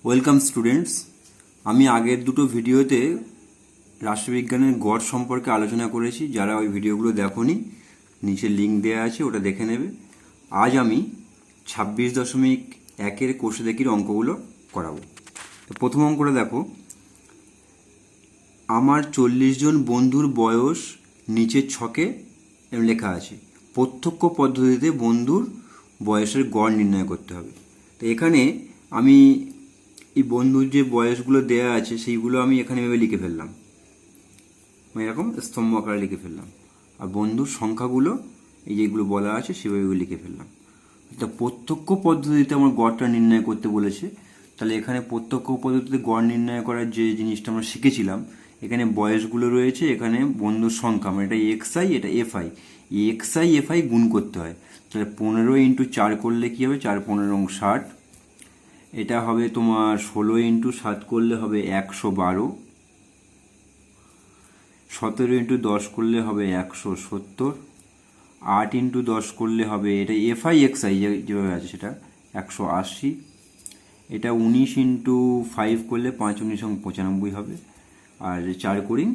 Welcome students. আমি আগের দুটো ভিডিওতে রাষ্ট্রবিজ্ঞানের গড় সম্পর্কে আলোচনা করেছি। যারা ওই ভিডিওগুলো দেখোনি, নিচে লিঙ্ক দেওয়া আছে, ওটা দেখে নেবে। আজ আমি 26.1-এর কোষে দেখির অঙ্কগুলো করাবো। তো প্রথম অঙ্কটা দেখো, আমার 40 জন বন্ধুর বয়স নিচের ছকে লেখা আছে। প্রত্যক্ষ পদ্ধতিতে বন্ধুর বয়সের গড় নির্ণয় করতে হবে। তো এখানে আমি এই বন্ধুর যে বয়সগুলো দেয়া আছে সেইগুলো আমি এখানে ভেবে লিখে ফেললাম, এরকম স্তম্ভ আকারে লিখে ফেললাম। আর বন্ধুর সংখ্যাগুলো এই যেগুলো বলা আছে সেভাবে লিখে ফেললাম। তা প্রত্যক্ষ পদ্ধতিতে আমার গড়টা নির্ণয় করতে বলেছে। তাহলে এখানে প্রত্যক্ষ পদ্ধতিতে গড় নির্ণয় করার যে জিনিসটা আমরা শিখেছিলাম, এখানে বয়সগুলো রয়েছে, এখানে বন্ধুর সংখ্যা, মানে এটা এক্সআই, এটা এফআই। এক্সআই এফআই গুণ করতে হয়। তাহলে 15 × 4 করলে কী হবে? 4 15 60। এটা হবে তোমার 16 × 7 করলে হবে 112। 17 × 10 করলে হবে 170। 8 × 10 করলে হবে, এটা এফআই এক্সআই যেভাবে আছে সেটা 180। এটা 19 × 5 করলে 5 19 95 হবে। আর 4 কুড়ি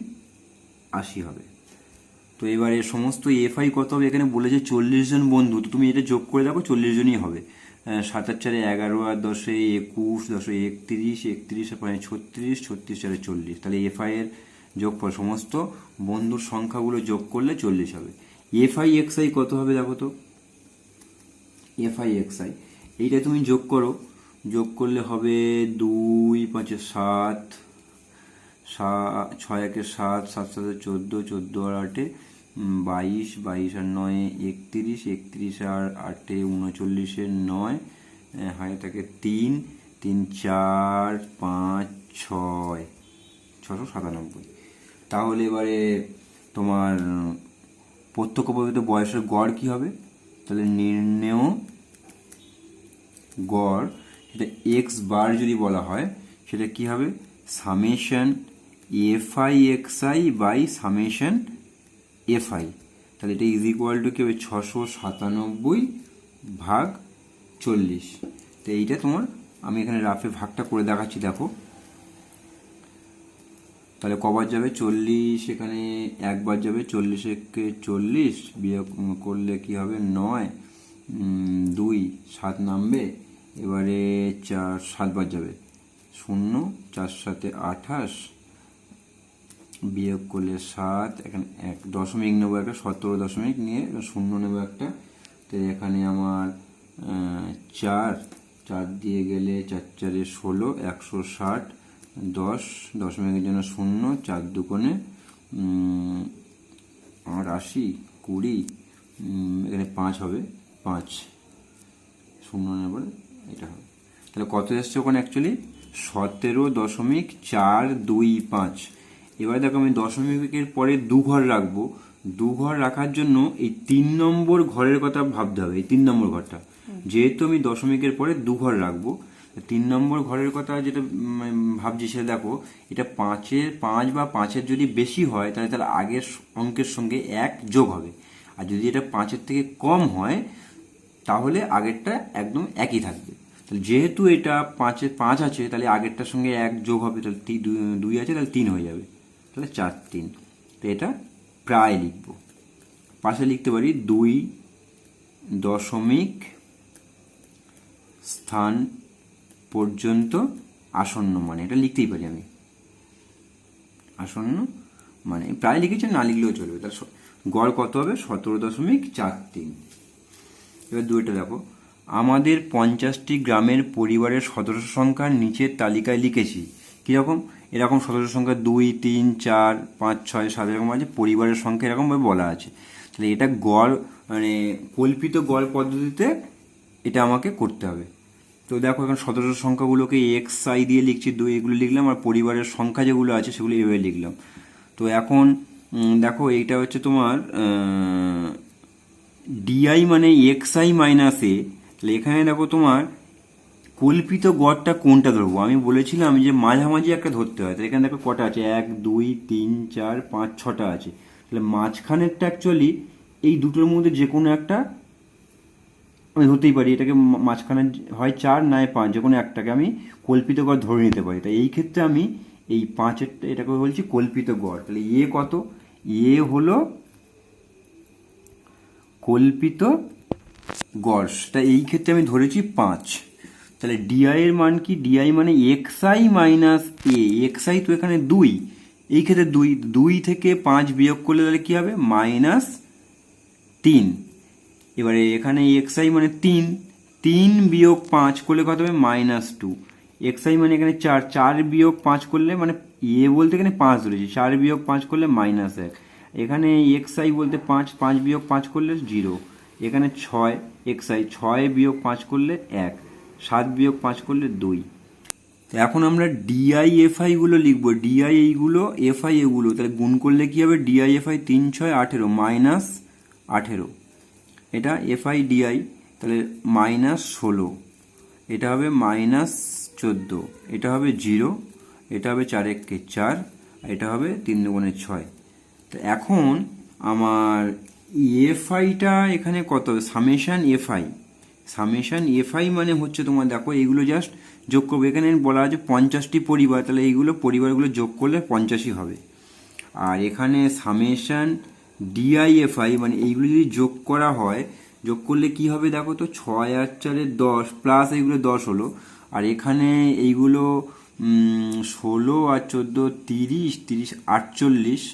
80 হবে। তো এবারে সমস্ত এফআই কত হবে? এখানে বলেছে 40 জন বন্ধু, তো তুমি এটা যোগ করে দেখো, 40 জনই হবে। 7 আর 4 11, আর 10 21, 10 31, 31 আর 5 36, 36 4 40। তাহলে এফআই এর যোগফল সমস্ত বন্ধুর সংখ্যাগুলো যোগ করলে 40 হবে। এফআই এক্সআই কত হবে দেখো তো? এফআই এক্সআই এইটা তুমি যোগ করো, যোগ করলে হবে 2 5 7, 6 1 7, 7 7 14, 14 আর 8 22, 22 আর 9 31, 31 আর 8 39 9, হাতে থাকে 3 3 4 5 6, 697। তাহলে এবারে তোমার প্রত্যক্ষ পদ্ধতিতে বয়সের গড় কি হবে? তাহলে নির্ণেয় গড়, সেটা এক্স বার যদি বলা হয়, সেটা কি হবে? Summation f i x i by summation FI. তাহলে এটা ইজ ইকুয়াল টু কি হবে? 697/40। তো এইটা তোমার, আমি এখানে রাফে ভাগটা করে দেখাচ্ছি, দেখো। তাহলে কবার যাবে? 40, এখানে একবার যাবে। 40 একে 40, বিয়োগ করলে কি হবে? 9, 2 7 নামবে। এবারে 4 7 বার যাবে, 0 4 7 28, বিয়োগ করলে 7, এখানে এক দশমিক নেবো, একটা 17 দশমিক নিয়ে 0 নেবো একটা। তো এখানে আমার 4 4 দিয়ে গেলে 4 4 16, 160, 10 দশমিকের জন্য 0, 4 দুগুণে 80, 20, এখানে 5 হবে, 5 0 নেব, এটা হবে। তাহলে কত এসছে ওখানে? অ্যাকচুয়ালি 17.425। এবার দেখো, আমি দশমিকের পরে 2 ঘর রাখবো। 2 ঘর রাখার জন্য এই 3 নম্বর ঘরের কথা ভাবতে হবে। এই 3 নম্বর ঘরটা, যেহেতু আমি দশমিকের পরে 2 ঘর রাখবো, 3 নম্বর ঘরের কথা যেটা ভাবছি সেটা দেখো, এটা 5 বা 5-এর যদি বেশি হয় তাহলে আগের অঙ্কের সঙ্গে 1 যোগ হবে। আর যদি এটা 5-এর থেকে কম হয় তাহলে আগেরটা একদম একই থাকবে। তাহলে যেহেতু এটা 5 আছে, তাহলে আগেরটার সঙ্গে 1 যোগ হবে, তাহলে 2 আছে, তাহলে 3 হয়ে যাবে। তাহলে 4 3। তো এটা প্রায় লিখব, পাশে লিখতে পারি 2 দশমিক স্থান পর্যন্ত আসন্ন, মানে এটা লিখতেই পারি আমি, আসন্ন মানে প্রায় লিখেছে, না লিখলেও চলবে। তাহলে গড় কত হবে? 17.43। এবার 2টা দেখো, আমাদের 50টি গ্রামের পরিবারের সদস্য সংখ্যার নিচের তালিকায় লিখেছি। কীরকম? এরকম সদস্য সংখ্যা 2 3 4 5 6 7 এরকম আছে, পরিবারের সংখ্যা এরকমভাবে বলা আছে। তাহলে এটা গড়, মানে কল্পিত গড় পদ্ধতিতে এটা আমাকে করতে হবে। তো দেখো, এখন সদস্য সংখ্যাগুলোকে এক্স আই দিয়ে লিখছি, 2 এগুলো লিখলাম, আর পরিবারের সংখ্যা যেগুলো আছে সেগুলো এভাবে লিখলাম। তো এখন দেখো, এইটা হচ্ছে তোমার ডিআই মানে এক্স আই মাইনাস এ। তাহলে এখানে দেখো তোমার কল্পিত গড়টা কোনটা ধরবো? আমি বলেছিলাম যে মাঝামাঝি একটা ধরতে হয়। তাহলে এখানে দেখো কটা আছে? 1 2 3 4 5 6টা আছে। তাহলে মাঝখানেরটা অ্যাকচুয়ালি এই দুটোর মধ্যে যে কোনো একটা আমি ধরতেই পারি এটাকে মাঝখানে হয় 4 নয় 5, যে কোনো একটাকে আমি কল্পিত গড় ধরে নিতে পারি। তাই এই ক্ষেত্রে আমি এই 5-এর এটাকে বলছি কল্পিত গড়। তাহলে কত? হলো কল্পিত গড়, সেটা এই ক্ষেত্রে আমি ধরেছি 5। তাহলে ডিআই এর মান কি? ডিআই মানে এক্সআই মাইনাস এক্সআই তো এখানে 2, এই ক্ষেত্রে 2 থেকে 5 বিয়োগ করলে তাহলে কি হবে? -3। এবারে এখানে এক্সআই মানে 3 বিয়োগ 5 করলে কত হবে? -2। এক্সআই মানে এখানে 4 বিয়োগ 5 করলে মানে বলতে এখানে 5 ধরেছি, 4 বিয়োগ 5 করলে -1। এখানে এক্সআই বলতে 5 বিয়োগ 5 করলে 0। এখানে 6 এক্সআই, 6 বিয়োগ 5 করলে 1, 7 বিয়োগ 5 করলে 2। তো এখন আমরা ডিআই এফআই গুলো লিখবো, ডিআই এইগুলো, এফআই এগুলো, তাহলে গুণ করলে কি হবে? ডিআই এফআই 3 6 18 -18, এটা এফআই ডিআই, তাহলে -16, এটা হবে -14, এটা হবে 0, এটা হবে 4 1 4, এটা হবে 3 2 6। তো এখন আমার এফআইটা এখানে কত হবে? সামেশন এফআই মানে হচ্ছে তোমার দেখো এইগুলো জাস্ট যোগ করবে। এখানে বলা আছে 50টি পরিবার, তাহলে এইগুলো পরিবারগুলো যোগ করলে 50ই হবে। আর এখানে সামেশন ডিআইএফআই মানে এইগুলো যদি যোগ করা হয়, যোগ করলে কি হবে দেখো তো? 6 আর 4 10 প্লাস এইগুলো 10 হলো। আর এখানে এইগুলো 16 আর 14 30 30 48,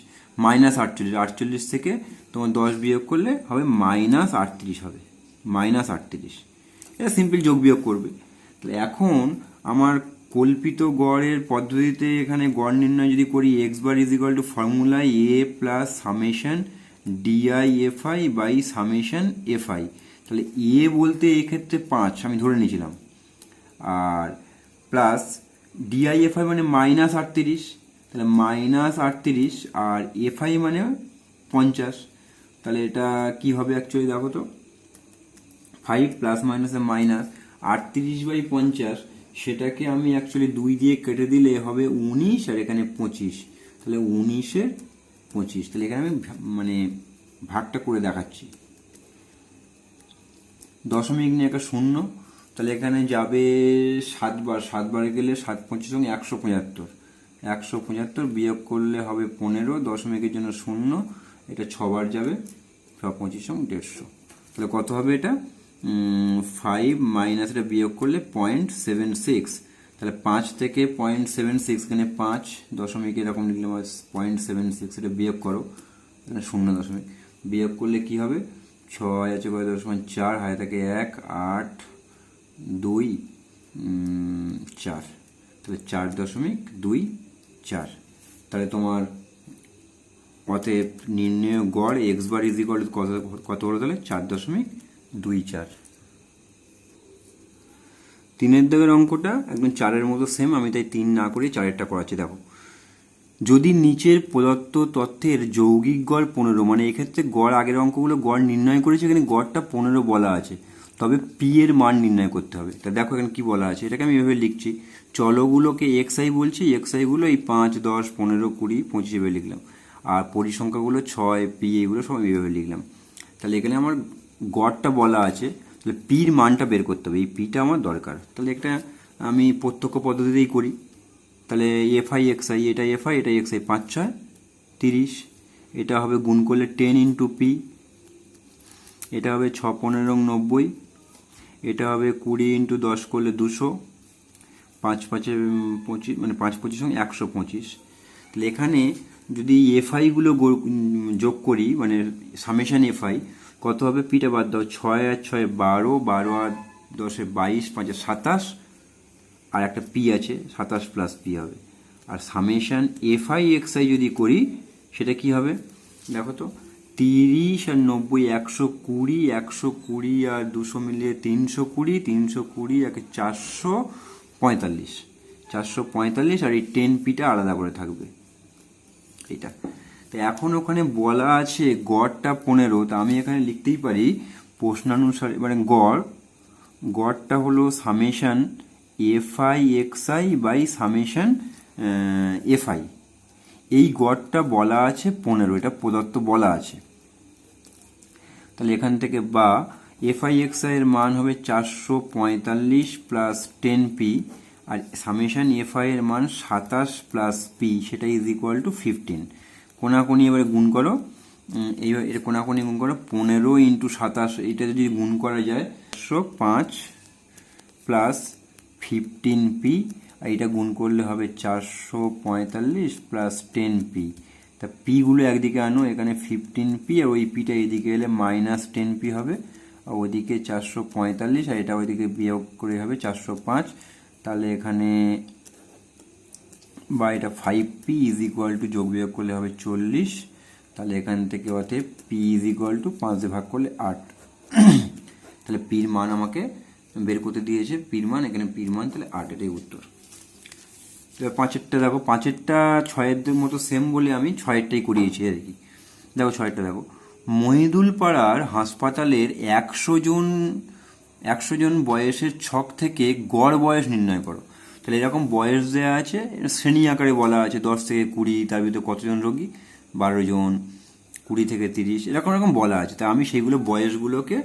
-48, 48 থেকে তোমার 10 বিয়োগ করলে হবে -38 হবে, -38। এটা সিম্পল যোগ বিয়োগ করবে। তাহলে এখন আমার কল্পিত গড়ের পদ্ধতিতে এখানে গড় নির্ণয় যদি করি, x bar is equal to formula plus summation DIFI by summation FI. তাহলে বলতে এক্ষেত্রে 5 আমি ধরে নিয়েছিলাম, আর প্লাস ডিআইএফআই মানে -38, তাহলে -38, আর এফআই মানে 50। তাহলে এটা কি হবে অ্যাকচুয়ালি দেখো তো? 5 প্লাস মাইনাসে -38/50, সেটাকে আমি অ্যাকচুয়ালি 2 দিয়ে কেটে দিলে হবে 19, আর এখানে 25, তাহলে 19 25। তাহলে এখানে আমি মানে ভাগটা করে দেখাচ্ছি, দশমিক নিয়ে একটা 0, তাহলে এখানে যাবে 7 বার, 7 বারে গেলে 7 25 175, 175 বিয়োগ করলে হবে 15, দশমিকের জন্য 0, এটা 6 বার যাবে, 6 25 150। তাহলে কত হবে এটা? 5 মাইনাস এটা বিয়োগ করলে 0.76, তাহলে 5 থেকে 0.76, এখানে 5 দশমিক এরকম লিখলাম 0.76, এটা বিয়োগ করো, এখানে 0 দশমিক বিয়োগ করলে কি হবে? 6 আছে 4, হাতে থাকে 1 8 2 4, তাহলে 4.24। তাহলে তোমার অতএব নির্ণয় গড় x bar is equal two কত হলো? তাহলে 4.24। 3-এর দাগের অঙ্কটা একদম 4-এর মতো সেম, আমি তাই 3 না করে 4-এরটা করাচ্ছি। দেখো, যদি নিচের প্রদত্ত তথ্যের যৌগিক গড় 15, মানে এক্ষেত্রে গড়, আগের অঙ্কগুলো গড় নির্ণয় করেছে, এখানে গড়টা 15 বলা আছে, তবে পি এর মান নির্ণয় করতে হবে। তা দেখো এখানে কি বলা আছে, এটাকে আমি এভাবে লিখছি, চলগুলোকে এক্সআই বলছি, এক্সআইগুলো এই 5 10 15 20 25 এভাবে লিখলাম, আর পরিসংখ্যাগুলো 6 পি, এইগুলো সব এইভাবে লিখলাম। তাহলে এখানে আমার গড়টা বলা আছে, তাহলে পির মানটা বের করতে হবে, এই পিটা আমার দরকার। তাহলে একটা আমি প্রত্যক্ষ পদ্ধতিতেই করি, তাহলে এফআই এক্সআই, এটা এফআই এটা এক্সআই, 5 6 30, এটা হবে গুণ করলে 10 ইন্টু পি, এটা হবে 6 15 90, এটা হবে 20 ইন্টু 10 করলে 200, 5 5 25, মানে 5 25 125। তাহলে এখানে যদি এফআইগুলো যোগ করি, মানে সামেশন এফআই, কত হবে? পিটা বাদ দাও, 6 আর 6 12, 12 আর 10 22, 5 27, আর একটা পি আছে 27 প্লাস পি হবে। আর সামেশন এফআই এক্সআই যদি করি, সেটা কি হবে দেখো তো? 30 আর 90 120, 120 আর 200 মিলিয়ে 320, 320 একে 445, 445, আর এই 10 পিটা আলাদা করে থাকবে এটা। তো এখন ওখানে বলা আছে গড়টা 15, তা আমি এখানে লিখতেই পারি প্রশ্নানুসারে, মানে গড়টা হলো summation f i x i by summation f i, এই গড়টা বলা আছে 15, এটা প্রদত্ত বলা আছে। তাহলে এখান থেকে বা এফআই এক্সআই এর মান হবে 445 প্লাস 10p, আর সামেশন এফআই এর মান 27 প্লাস পি, সেটা ইজ ইকুয়াল টু 15। কোনাকুনি এবারে গুণ করো, এইবার এর কোনাকুনি গুণ করো, 15 ইন্টু 27, এটা যদি গুণ করা যায় 105 প্লাস 15p, আর এটা গুণ করলে হবে 445 প্লাস 10p। তা পিগুলো একদিকে আনো, এখানে 15p আর ওই পিটা এদিকে এলে মাইনাস 10p হবে, আর ওদিকে 445 আর এটা ওইদিকে বিয়োগ করে হবে 405। তাহলে এখানে বা এটা 5p ইজ ইকুয়াল টু যোগ বিয়োগ করলে হবে 40। তাহলে এখান থেকে অতএব p ইজ ইকুয়াল টু 5 দিয়ে ভাগ করলে 8। তাহলে পির মান আমাকে বের করতে দিয়েছে, পির মান, এখানে পির মান তাহলে 8, এটাই উত্তর। এবার 5এরটা দেখো, 5এরটা 6এর মতো সেম বলে আমি 6এরটাই করিয়েছি আর কি। দেখো 6এরটা দেখো, মহিদুল পাড়ার হাসপাতালের 100 জন বয়সের ছক থেকে গড় বয়স নির্ণয় করো। তাহলে এরকম বয়স দেওয়া আছে, শ্রেণী আকারে বলা আছে 10 থেকে 20, তার ভিতরে কতজন রোগী, 12 জন, 20 থেকে 30, এরকম এরকম বলা আছে। তা আমি সেইগুলো বয়সগুলোকে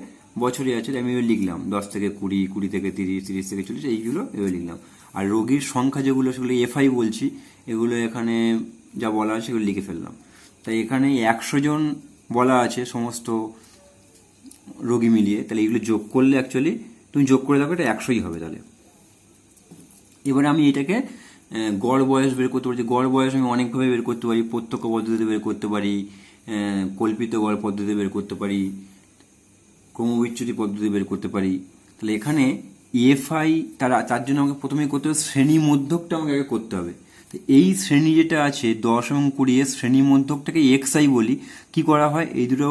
বছরে আছে আমি লিখলাম, 10 থেকে 20, 20 থেকে 30, 30 থেকে 40, এইগুলো এভাবে লিখলাম। আর রোগীর সংখ্যা যেগুলো সেগুলো এফআই বলছি, এগুলো এখানে যা বলা আছে সেগুলো লিখে ফেললাম। তাই এখানে 100 জন বলা আছে সমস্ত রোগী মিলিয়ে, তাহলে এগুলো যোগ করলে অ্যাকচুয়ালি তুমি যোগ করে দেখো এটা 100ই হবে। তাহলে এবারে আমি এটাকে গড় বয়স বের করতে পারি। গড় বয়স আমি অনেকভাবে বের করতে পারি, প্রত্যক্ষ পদ্ধতিতে বের করতে পারি, কল্পিত গড় পদ্ধতি বের করতে পারি, ক্রমবিচ্যুতি পদ্ধতি বের করতে পারি। তাহলে এখানে এফআই তার জন্য আমাকে প্রথমে করতে হবে শ্রেণী মধ্যকটা আমাকে আগে করতে হবে। তো এই শ্রেণী যেটা আছে 10 এবং 20 এর শ্রেণী মধ্যকটাকে এক্সআই বলি। কি করা হয়, এই দুটো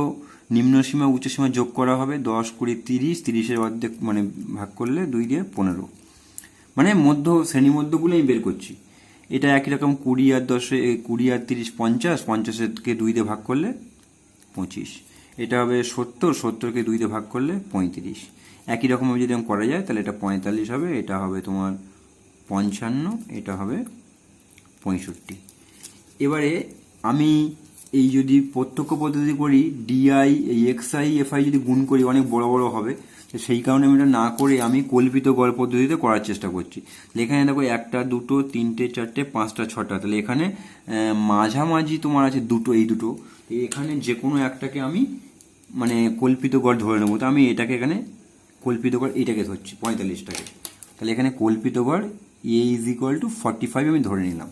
নিম্নসীমা উচ্চসীমা যোগ করা হবে, 10, 20, 30, 30-এর অর্ধেক মানে ভাগ করলে 2 দিয়ে 15, মানে মধ্য শ্রেণী মধ্যগুলো আমি বের করছি। এটা একই রকম 20 আর 10, 20 আর 30 50, 50-কে 2 দিয়ে ভাগ করলে 25। এটা হবে 70, 70-কে 2 দিয়ে ভাগ করলে 35। একই রকমভাবে যদি করা যায় তাহলে এটা 45 হবে, এটা হবে তোমার 55, এটা হবে 65। এবারে আমি এই যদি প্রত্যক্ষ পদ্ধতি করি, ডিআই এই এক্সআই এফআই যদি গুণ করি অনেক বড় বড় হবে, সেই কারণে আমি এটা না করে আমি কল্পিত গড় পদ্ধতিতে করার চেষ্টা করছি। এখানে দেখো 1টা 2টো 3টে 4টে 5টা 6টা, তাহলে এখানে মাঝামাঝি তোমার আছে দুটো, এই দুটো, এখানে যে কোনো একটাকে আমি মানে কল্পিত গড় ধরে নেবো। তো আমি এটাকে এখানে কল্পিত গড় এইটাকে ধরছি 45টাকে। তাহলে এখানে কল্পিত গড় এ ইজ ইকুয়াল টু 45 আমি ধরে নিলাম।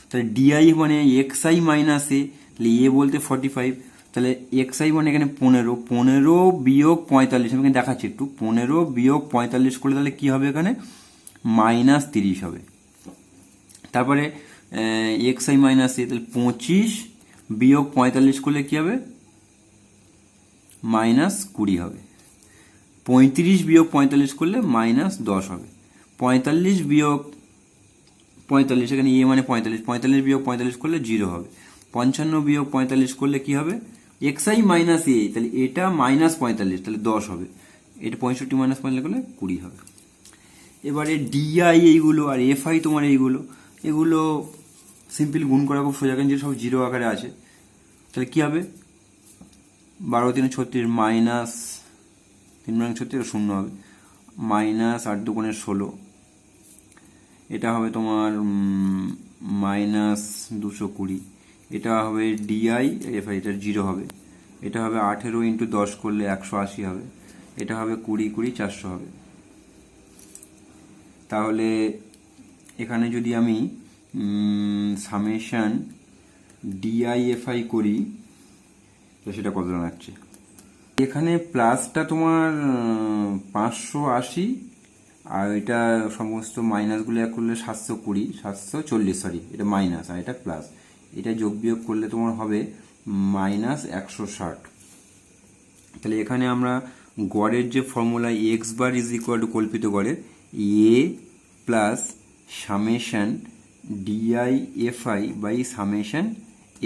তাহলে ডিআই মানে এক্সআই মাইনাস এ, তাহলে এ বলতে 45, তাহলে এক্সআই মানে এখানে 15, 15 বিয়োগ 45, আমি এখানে দেখাচ্ছি একটু, 15 বিয়োগ 45 করলে তাহলে কি হবে, এখানে -30 হবে। তারপরে এক্সআই মাইনাস এ, তাহলে 25 বিয়োগ 45 করলে কি হবে, -20 হবে। 35 বিয়োগ 45 করলে -10 হবে। 45 বিয়োগ 45, এখানে এ মানে 45, 45 বিয়োগ 45 করলে 0 হবে। 55 বিয়োগ 45 করলে কি হবে, এক্সআই মাইনাস এ, তাহলে এটা -45, তাহলে 10 হবে। এটা 65 - 45 করলে 20 হবে। এবারে ডিআই এইগুলো আর এফআই তোমার এইগুলো, এগুলো সিম্পল গুণ করা খুব সোজা, কারণ সব 0 আকারে আছে। তাহলে কি হবে, 12 × 3 = 36, মাইনাস 3 × 36 শূন্য হবে, -8 × 2 = 16, এটা হবে তোমার -220, এটা হবে ডিআই এফআই, এটা 0 হবে। এটা হবে 18 × 10 করলে 180 হবে, এটা হবে 20 × 20 400 হবে। তাহলে এখানে যদি আমি সামেশন ডিআইএফআই করি তো সেটা কত দাঁড়াচ্ছে, এখানে প্লাসটা তোমার 580, আর এটা সমস্ত মাইনাসগুলো এক করলে 720, 740, সরি এটা মাইনাস আর এটা প্লাস, এটা যোগ বিয়োগ করলে তোমার হবে -160। তাহলে এখানে আমরা গড়ের যে formula X bar is equal to কল্পিত গড়ের A plus summation DI FI by summation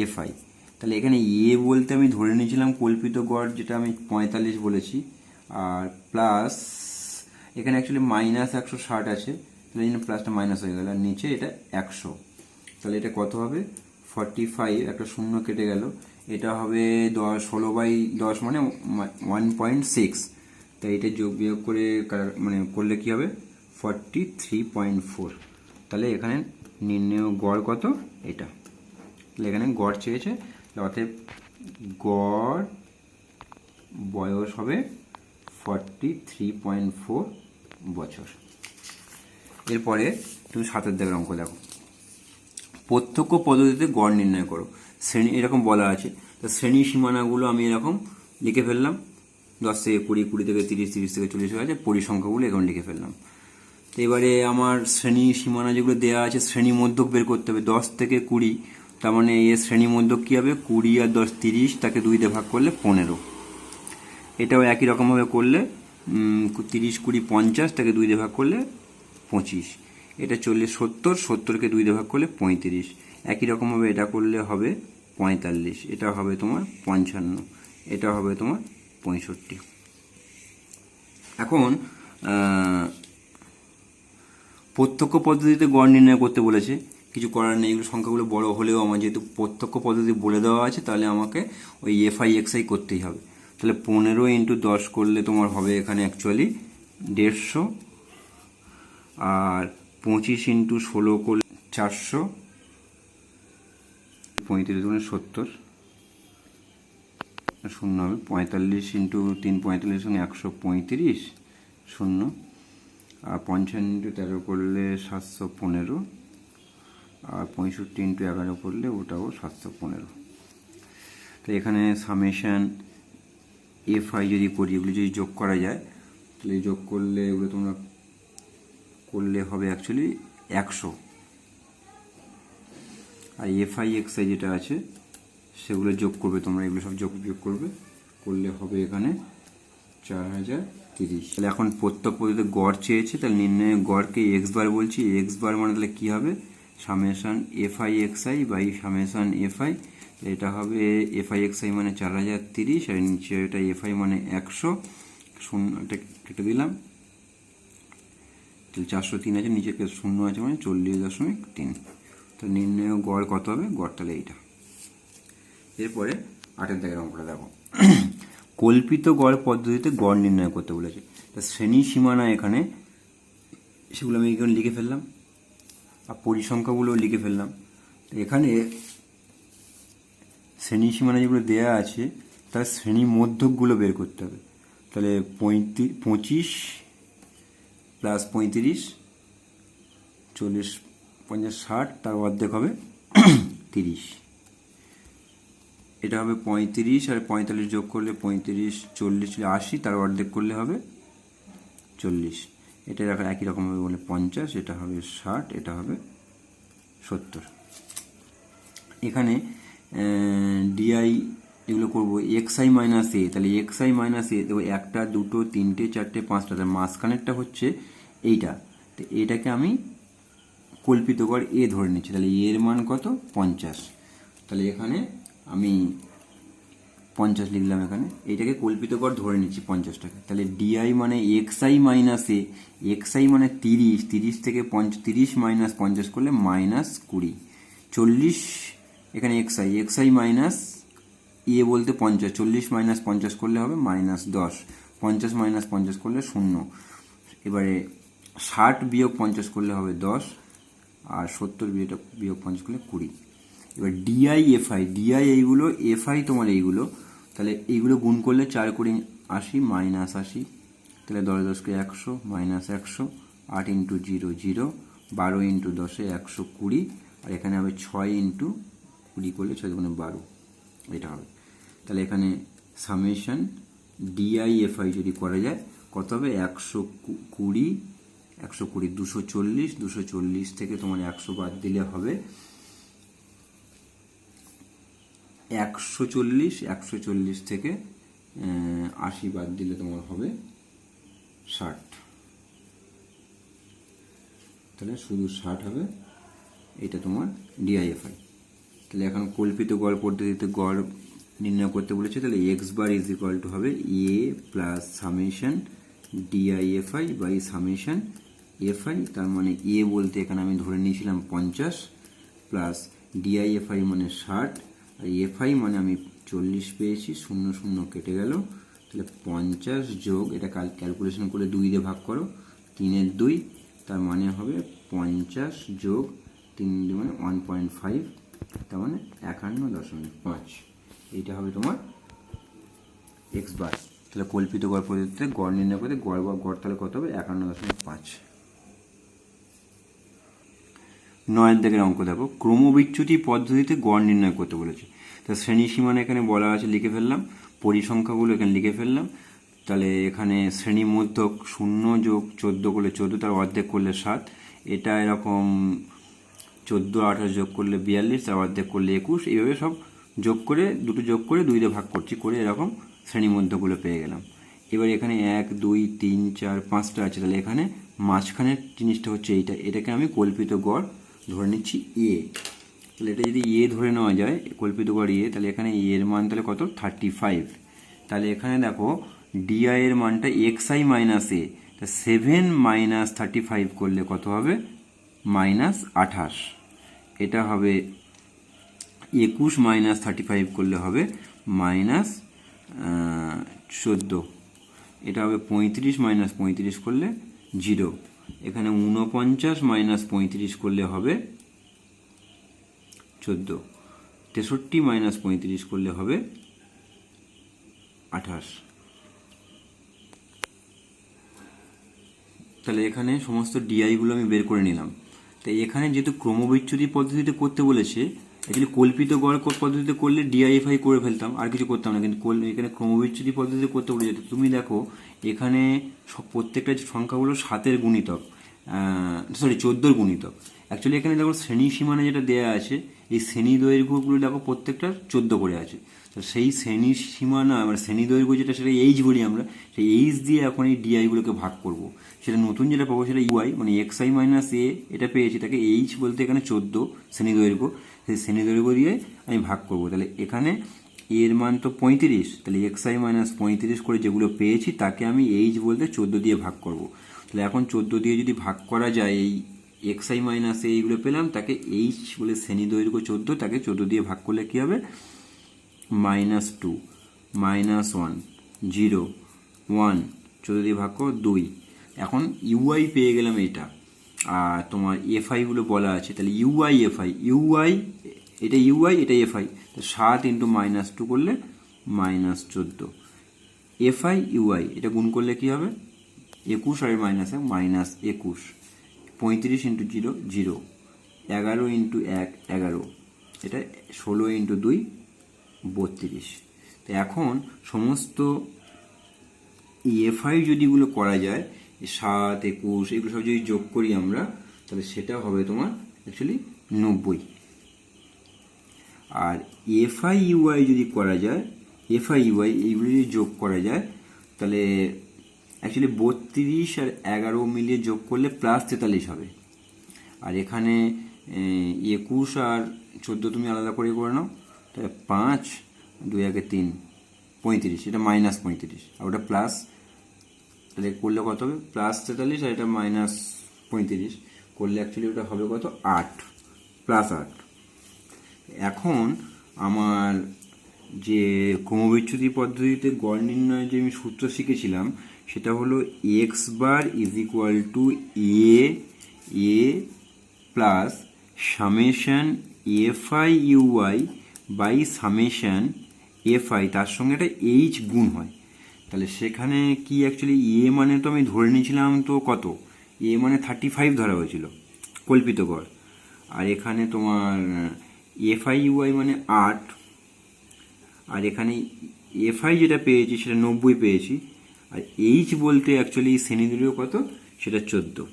FI, তাহলে এখানে এ বলতে আমি ধরে নিয়েছিলাম কল্পিত গড় যেটা আমি 45 বলেছি, আর প্লাস এখানে অ্যাকচুয়ালি -160 আছে, তাহলে এই প্লাসটা মাইনাস হয়ে গেল, আর নিচে এটা 100, তাহলে এটা কত হবে 45, একটা শূন্য কেটে গেল, এটা হবে 16/10 মানে 1.6, তাই এটা যোগ বিয়োগ করে মানে করলে কী হবে 43.4। তাহলে এখানে নির্ণেয় গড় কত, এটা। তাহলে এখানে গড় চেয়েছে, অতএব গড় বয়স হবে 43.4 বছর। এরপরে তুমি 7 দাগের অঙ্ক দেখো, প্রত্যক্ষ পদ্ধতিতে গড় নির্ণয় করো। শ্রেণী এরকম বলা আছে, তো শ্রেণী সীমানাগুলো আমি এরকম লিখে ফেললাম, 10 থেকে 20, 20 থেকে 30, 30 থেকে 40 হয়ে আছে, পরিসংখ্যাগুলো এখন লিখে ফেললাম। তো এবারে আমার শ্রেণী সীমানা যেগুলো দেওয়া আছে, শ্রেণী মধ্যক বের করতে হবে। 10 থেকে 20, তার মানে এর শ্রেণী মধ্যক কী হবে, 20 আর 10 30, তাকে 2 দিয়ে ভাগ করলে 15। এটাও একই রকমভাবে করলে 30, 20, 50, তাকে 2 দিয়ে ভাগ করলে 25। এটা 40, 70, 70কে 2 দিয়ে ভাগ করলে 35। একই রকমভাবে এটা করলে হবে 45, এটা হবে তোমার 55, এটা হবে তোমার 65। এখন প্রত্যক্ষ পদ্ধতিতে গড় নির্ণয় করতে বলেছে, কিছু করার নেই, এগুলো সংখ্যাগুলো বড় হলেও আমার যেহেতু প্রত্যক্ষ পদ্ধতি বলে দেওয়া আছে, তাহলে আমাকে ওই এফআই এক্সআই করতেই হবে। তাহলে 15 × 10 করলে তোমার হবে এখানে অ্যাকচুয়ালি 150, আর 25 × 16 করলে 400, 35 × 70, শূন্য হবে। 45 × 3 45 সঙ্গে 135, শূন্য। আর 55 × 13 করলে 715, আর 65 × 11 করলে ওটাও 715। তো এখানে সামেশান এফআই যদি করি, এগুলো যদি যোগ করা যায়, তাহলে যোগ করলে এগুলো তোমরা করলে হবে অ্যাকচুয়ালি 100। আর এফআই এক্সআই যেটা আছে সেগুলো যোগ করবে তোমরা, এগুলো সব যোগ করবে, করলে হবে এখানে 4030। তাহলে এখন প্রত্যেক পদ্ধতিতে গড় চেয়েছে, তাহলে নির্ণয়ের গড়কে এক্স বার বলছি। এক্স বার মানে তাহলে কী হবে, summation f i x i by summation f i. এটা হবে এফআই এক্সআই মানে 4030, আর নিচে এটা এফআই মানে 100, শূন্য এটা কেটে দিলাম, তাহলে 403 আছে, নিচে শূন্য আছে মানে 40.3। তো নির্ণয় গড় কত হবে, গড় তাহলে এইটা। এরপরে 8 দাগের অঙ্কটা দেখো, কল্পিত গড় পদ্ধতিতে গড় নির্ণয় করতে বলেছে। তা শ্রেণী সীমানা এখানে সেগুলো আমি এখানে লিখে ফেললাম, আর পরিসংখ্যাগুলো লিখে ফেললাম। তো এখানে শ্রেণী সীমানা যেগুলো দেওয়া আছে তার শ্রেণী মধ্যকগুলো বের করতে হবে। তাহলে 25 + 35, 40, 50, 60, তার অর্ধেক হবে 30। এটা হবে 35, আর 45 যোগ করলে 35, 40, 80, তার অর্ধেক করলে হবে 40। এটা একই রকম হবে বলে 50, এটা হবে 60, এটা হবে 70। এখানে ডিআই এগুলো করবো এক্সআই মাইনাস এ, তাহলে এক্সআই মাইনাস এ দেখো 1, 2, 3, 4, 5টা, তার মাঝখানেরটা হচ্ছে এইটা। তো এটাকে আমি কল্পিত গড় এ ধরে নিচ্ছি, তাহলে এর মান কত, 50। তাহলে এখানে আমি 50 লিখলাম, এখানে এইটাকে কল্পিত গড় ধরে নিচ্ছি 50টাকে। তাহলে ডিআই মানে এক্সআই মাইনাস এ, এক্সআই মানে 30, 30 থেকে 30 মাইনাস 50 করলে -20, 40। এখানে এক্সআই, এক্সআই মাইনাস এ বলতে 50, 40 মাইনাস 50 করলে হবে -10, 50 মাইনাস 50 করলে 0। এবারে 60 বিয়োগ 50 করলে হবে 10, আর 70 বিয়োগ 50 করলে 20। এবার ডিআই এফআই, ডিআই এইগুলো, এফআই তোমার এইগুলো, তাহলে এইগুলো গুণ করলে 4 × 80 -80, তাহলে 10 10 × 100 -100, 8 × 0 0, 12 × 10 120, আর এখানে হবে 6 × 20 করলে 6 × 12, এটা হবে। তাহলে এখানে সামেশন ডিআই এফআই যদি করা যায় কত হবে, 120, 240, 240 থেকে তোমার 100 বাদ দিলে হবে 140, 140 থেকে 80 বাদ দিলে তোমার হবে 60, তাহলে শুধু 60 হবে। এটা তোমার ডিআইএফআই। তাহলে এখন কল্পিত গড় পদ্ধতিতে গড় নির্ণয় করতে বলেছে, তাহলে X bar is equal to হবে A plus summation DIFI by summation FI. তার মানে এ বলতে এখানে আমি ধরে নিয়েছিলাম 50, প্লাস ডিআইএফআই মানে 60, আর এফআই মানে আমি 40 পেয়েছি, 0 0 কেটে গেল, তাহলে 50 যোগ, এটা ক্যালকুলেশন করে 2 দিয়ে ভাগ করো, 3 2, তার মানে হবে 50 যোগ 3 মানে 1.5, তার মানে 51.5। এইটা হবে তোমার এক্স বার। তাহলে কল্পিত গড় পদ্ধতিতে গড় নির্ণয় করতে গড় তাহলে কত হবে? 51.5। 9 দিকের অঙ্ক দেখো, ক্রমবিচ্যুতি পদ্ধতিতে গড় নির্ণয় করতে বলেছে। তা শ্রেণী সীমানা এখানে বলা আছে, লিখে ফেললাম, পরিসংখ্যাগুলো এখানে লিখে ফেললাম। তাহলে এখানে শ্রেণী মধ্যক 0 যোগ 14 করলে 14, তার অর্ধেক করলে 7, এটা এরকম 14 28 যোগ করলে 42, তার অর্ধেক করলে 21, এইভাবে সব যোগ করে দুটো যোগ করে 2 দিয়ে ভাগ করছি, করে এরকম শ্রেণী মধ্যকগুলো পেয়ে গেলাম। এবার এখানে 1 2 3 4 5টা আছে, তাহলে এখানে মাঝখানের জিনিসটা হচ্ছে এইটা, এটাকে আমি কল্পিত গড় ধরে নিচ্ছি এ। তাহলে এটা যদি এ ধরে নেওয়া যায়, কল্পিত গড় এ, তাহলে এখানে এর মান তাহলে কত? 35। তাহলে এখানে দেখো ডিআই এর মানটা এক্সআই মাইনাস এ, তা 7 মাইনাস 35 করলে কত হবে? -28। এটা হবে 21 মাইনাস 35 করলে হবে -14। এটা হবে 35 মাইনাস 35 করলে 0। এখানে 49 মাইনাস 35 করলে হবে 14। 63 মাইনাস 35 করলে হবে 28। তাহলে এখানে সমস্ত ডিআইগুলো আমি বের করে নিলাম। তাই এখানে যেহেতু ক্রমবিচ্যুতি পদ্ধতিতে করতে বলেছে, অ্যাকচুয়ালি কল্পিত গড় পদ্ধতিতে করলে ডিআইএফআই করে ফেলতাম, আর কিছু করতাম না, কিন্তু এখানে ক্রমবিচ্যুতি পদ্ধতিতে করতে বলেছে। তুমি দেখো এখানে প্রত্যেকটা সংখ্যাগুলো 7-এর গুণিতক, সরি 14-র গুণিতক। অ্যাকচুয়ালি এখানে দেখো শ্রেণী সীমানা যেটা দেওয়া আছে, এই শ্রেণী দৈর্ঘ্যগুলো দেখো প্রত্যেকটা 14 করে আছে। তো সেই শ্রেণী সীমানা মানে শ্রেণী দৈর্ঘ্য যেটা, সেটা এইচ বলি আমরা, সেই এইচ দিয়ে এখন এই ডিআইগুলোকে ভাগ করব। সেটা নতুন যেটা পাবো সেটা ইউআই মানে এক্সআই মাইনাস এ, এটা পেয়েছি, তাকে এইচ বলতে এখানে 14 শ্রেণী দৈর্ঘ্য, সেই শ্রেণী দৈর্ঘ্য দিয়ে আমি ভাগ করব। তাহলে এখানে এর মান তো 35, তাহলে এক্সআই মাইনাস 35 করে যেগুলো পেয়েছি তাকে আমি এইচ বলতে 14 দিয়ে ভাগ করব। তাহলে এখন 14 দিয়ে যদি ভাগ করা যায়, এই এক্সআই মাইনাস এইগুলো পেলাম, তাকে এইচ বলে শ্রেণী দৈর্ঘ্য 14, তাকে 14 দিয়ে ভাগ করলে কী হবে? -2 -1 0 1, 14 দিয়ে ভাগ করো 2। এখন ইউআই পেয়ে গেলাম এটা, আর তোমার এফআইগুলো বলা আছে, তাহলে ইউআই এফআই, ইউআই এটা ইউআই, এটা এফআই, তো 7 × -2 করলে -14। এফআই ইউআই এটা গুণ করলে কি হবে? 21 আর -1 -21। 35 × 0 0, 11 × 1 11, এটা 16 × 2 32। তো এখন সমস্ত এফআই যদিগুলো করা যায়, 7 21 এগুলো সব যদি যোগ করি আমরা, তাহলে সেটা হবে তোমার অ্যাকচুয়ালি 90। আর এফআই ইউআই যদি করা যায়, এফআই ইউআই এইগুলো যদি যোগ করা যায়, তাহলে অ্যাকচুয়ালি 32 আর 11 মিলিয়ে যোগ করলে +43 হবে। আর এখানে 21 আর 14 তুমি আলাদা করে নাও, তাহলে 5 2 1 3 35, এটা -35, আর ওটা প্লাস, তাহলে করলে কত হবে? +43 আর এটা -35 করলে অ্যাকচুয়ালি ওটা হবে কত? 8 +8। এখন আমার যে ক্রমবিচ্যুতি পদ্ধতিতে গড় নির্ণয়ের যে আমি সূত্র শিখেছিলাম, সেটা হলো x bar is equal to A plus summation FI UI by summation FI, তার সঙ্গে একটা এইচ গুণ হয়। তাহলে সেখানে কি অ্যাকচুয়ালি এ মানে তো আমি ধরে নিয়েছিলাম তো কত? এ মানে 35 ধরা হয়েছিল কল্পিত গড়, আর এখানে তোমার এফআই ইউআই মানে 8, আর এখানে এফআই যেটা পেয়েছি সেটা 90 পেয়েছি, আর এইচ বলতে অ্যাকচুয়ালি শ্রেণীদৈর্ঘ্য কত? সেটা 14।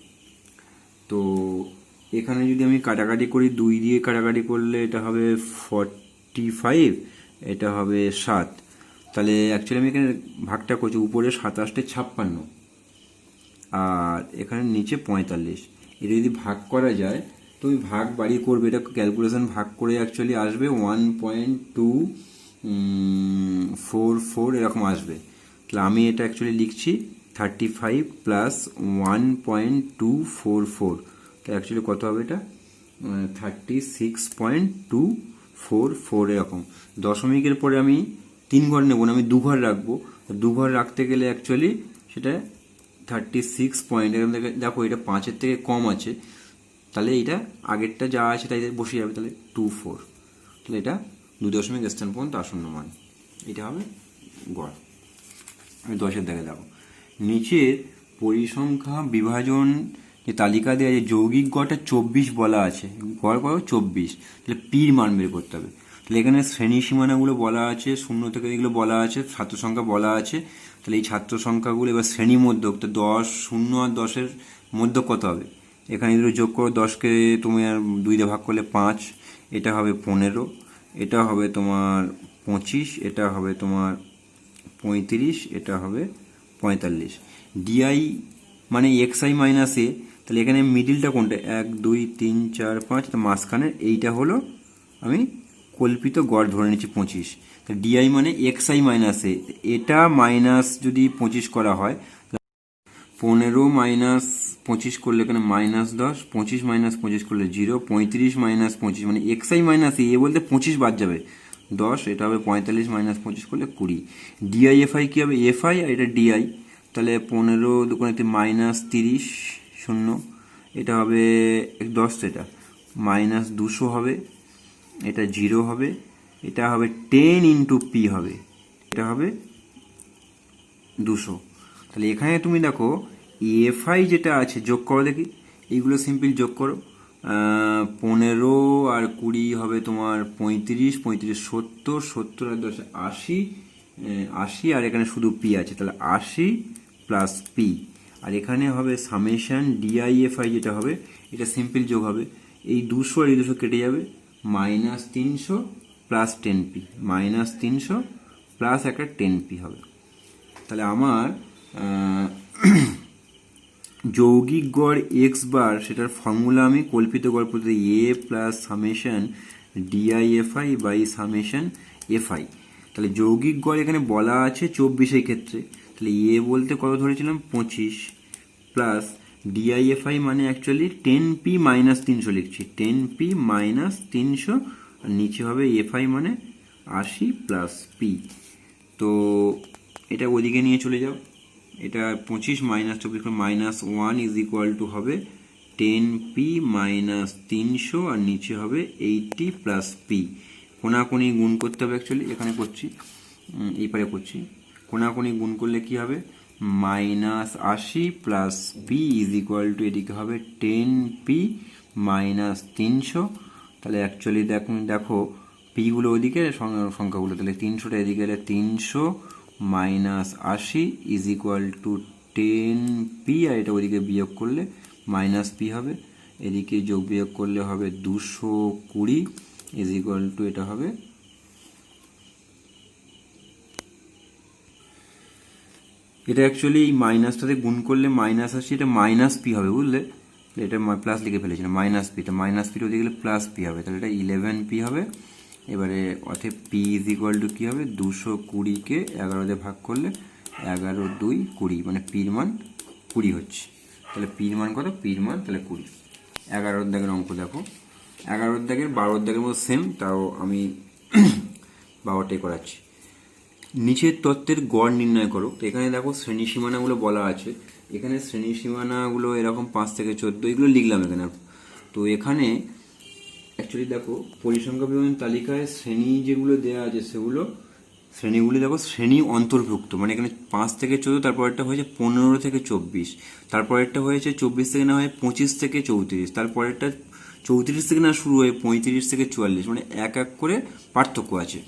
তো এখানে যদি আমি কাটাকাটি করি, 2 দিয়ে কাটাকাটি করলে এটা হবে 45, এটা হবে 7। তাহলে অ্যাকচুয়ালি আমি এখানে ভাগটা করছি, উপরে 27 56 আর এখানে নিচে 45। এটা যদি ভাগ করা যায়, তুমি ভাগ বাড়ি করবে, এটা ক্যালকুলেশন ভাগ করে অ্যাকচুয়ালি আসবে 1.244 এরকম আসবে। তাহলে আমি এটা অ্যাকচুয়ালি লিখছি 35 + 1.244, তো অ্যাকচুয়ালি কত হবে? এটা 36.244 এরকম। দশমিকের পরে আমি 3 ঘর নেব না, আমি 2 ঘর রাখবো, দুঘর রাখতে গেলে অ্যাকচুয়ালি সেটা 36 পয়েন্ট, এরকম দেখো এটা 5-এর থেকে কম আছে, তাহলে এটা আগেরটা যা আছে তাই বসে যাবে, তাহলে 24, তাহলে এটা 2 স্থান পর্যন্ত আসন্ন মান, এটা হবে গড়। আমি 10-এর দাগে দেখো, নিচের পরিসংখ্যা বিভাজন যে তালিকা দেওয়া আছে যৌগিক গড়টা 24 বলা আছে, গড় কত 24, তাহলে পির মান বের করতে হবে। তাহলে এখানে শ্রেণী সীমানাগুলো বলা আছে, 0 থেকে এগুলো বলা আছে, ছাত্র সংখ্যা বলা আছে, তাহলে এই ছাত্র সংখ্যাগুলো এবার শ্রেণী মধ্যক, তো 10, 0 আর 10-এর মধ্যে কত হবে, এখানে যদি যোগ করো 10কে তুমি আর 2 দিয়ে ভাগ করলে 5, এটা হবে 15, এটা হবে তোমার 25, এটা হবে তোমার 35, এটা হবে 45। ডিআই মানে এক্সআই মাইনাস এ, তাহলে এখানে মিডিলটা কোনটা, 1 2 3 4 5, তো মাঝখানে এইটা হলো আমি কল্পিত গড় ধরে নিচ্ছি 25। তো ডিআই মানে এক্সআই মাইনাস এ, এটা মাইনাস যদি 25 করা হয়, 15 মাইনাস 25 করলে এখানে -10, 25 মাইনাস 25 করলে 0, 35 মাইনাস 25 মানে এক্সআই মাইনাস এ বলতে 25 বাদ যাবে 10, এটা হবে 45 মাইনাস 25 করলে 20। ডিআই এফআই কী হবে, এফআই আর এটা ডিআই, তাহলে 15 দুগুণে -30 শূন্য, এটা হবে 10, এটা -200 হবে, এটা 0 হবে, এটা হবে 10 ইন্টু পি হবে, এটা হবে 200। তাহলে এখানে তুমি দেখো এফআই যেটা আছে যোগ করো দেখি, এইগুলো সিম্পল যোগ করো, 15 আর 20 হবে তোমার 35, 35 70, 70 আর 10 80, 80, আর এখানে শুধু পি আছে, তাহলে 80 প্লাস পি, আর এখানে হবে সামেশন ডিআইএফআই যেটা হবে, এটা সিম্পল যোগ হবে, এই 200 আর এই 200 কেটে যাবে, -300 প্লাস 10p, -300 প্লাস একটা 10p হবে। তাহলে আমার যৌগিক গড় এক্স বার, সেটার ফর্মুলা আমি কল্পিত গড় পদ্ধতি A plus summation DIFI by summation FI. তাহলে যৌগিক গড় এখানে বলা আছে 24 ক্ষেত্রে, তাহলে এ বলতে কত ধরেছিলাম 25, প্লাস ডিআইএফআই মানে অ্যাকচুয়ালি 10p মাইনাস 300 লিখছি, 10p মাইনাস 300, আর নিচে হবে এফআই মানে 80 প্লাস পি। তো এটা ওদিকে নিয়ে চলে যাও, এটা 25 মাইনাস 24 -1 ইজ ইকুয়াল টু হবে 10p মাইনাস 300, আর নিচে হবে 80 প্লাস পি। কোনাকুনি গুণ করতে হবে, অ্যাকচুয়ালি এখানে করছি, এই পারে করছি, কোনাকুনি গুণ করলে কি হবে -80 plus P is equal two এদিকে হবে 10p মাইনাস 300। তাহলে অ্যাকচুয়ালি দেখো পিগুলো ওদিকে সংখ্যাগুলো, তাহলে 300টা এদিকে গেলে 300 minus 80 is equal two 10p, আর এটা ওদিকে বিয়োগ করলে মাইনাস পি হবে, এদিকে যোগ বিয়োগ করলে হবে 220 ইজ ইকুয়াল টু এটা হবে এটা অ্যাকচুয়ালি এই মাইনাসটাতে গুণ করলে মাইনাস আসছে, এটা মাইনাস পি হবে, বুঝলে, এটা প্লাস লিখে ফেলেছিলাম মাইনাস পিটা, মাইনাস পিটা ওদিকে গেলে প্লাস পি হবে, তাহলে এটা 11p হবে। এবারে অর্থাৎ পি ইজ ইকুয়াল টু কী হবে, 220কে 11 দিয়ে ভাগ করলে 11 2 20, মানে পির মান 20 হচ্ছে। তাহলে পির মান কত, পির মান তাহলে 20। 11 দাগের অঙ্ক দেখো, 11 দাগের 12 দাগের মতো সেম, তাও আমি 12টাই করাচ্ছি। নিচের তত্ত্বের গড় নির্ণয় করো। তো এখানে দেখো শ্রেণী সীমানাগুলো বলা আছে, এখানে শ্রেণী সীমানাগুলো এরকম 5 থেকে 14 এগুলো লিখলাম এখানে। তো এখানে অ্যাকচুয়ালি দেখো পরিসংখ্যা বিভাজন তালিকায় শ্রেণী যেগুলো দেওয়া আছে সেগুলো শ্রেণীগুলি দেখো শ্রেণী অন্তর্ভুক্ত, মানে এখানে 5 থেকে 14, তারপরেরটা হয়েছে 15 থেকে 24, তারপরেরটা হয়েছে 24 থেকে না হয় 25 থেকে 34, তারপরেরটা 34 থেকে না শুরু হয়ে 35 থেকে 44, মানে এক এক করে পার্থক্য আছে,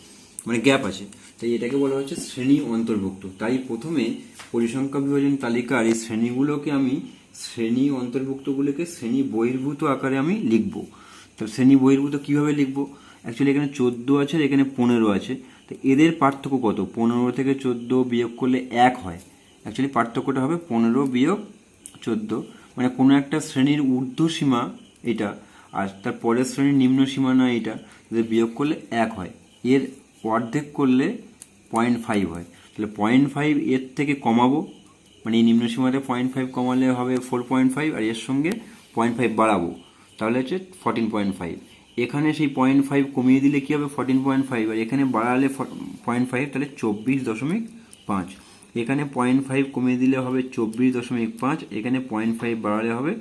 মানে গ্যাপ আছে, তাই এটাকে বলা হচ্ছে শ্রেণী অন্তর্ভুক্ত। তাই প্রথমে পরিসংখ্যা বিভাজন তালিকার এই শ্রেণীগুলোকে আমি শ্রেণী অন্তর্ভুক্তগুলোকে শ্রেণী বহির্ভূত আকারে আমি লিখবো। তো শ্রেণী বহির্ভূত কীভাবে লিখবো, অ্যাকচুয়ালি এখানে 14 আছে আর এখানে 15 আছে, তো এদের পার্থক্য কত, 15 থেকে 14 বিয়োগ করলে 1 হয়, অ্যাকচুয়ালি পার্থক্যটা হবে 15 বিয়োগ 14, মানে কোনো একটা শ্রেণীর ঊর্ধ্বসীমা এটা আর তার পরের শ্রেণীর নিম্ন সীমানা এটা, তাদের বিয়োগ করলে 1 হয়, এর অর্ধেক করলে 0.5 হয়, তাহলে 0.5 এর থেকে কমাবো, মানে এই নিম্ন সীমাতে 0.5 কমালে হবে 4.5, আর এর সঙ্গে 0.5 বাড়াবো, তাহলে হচ্ছে 14.5। এখানে সেই 0.5 কমিয়ে দিলে কি হবে 14.5, আর এখানে বাড়ালে 0.5, তাহলে 24.5। এখানে 0.5 কমিয়ে দিলে হবে 24.5, এখানে 0.5 বাড়ালে হবে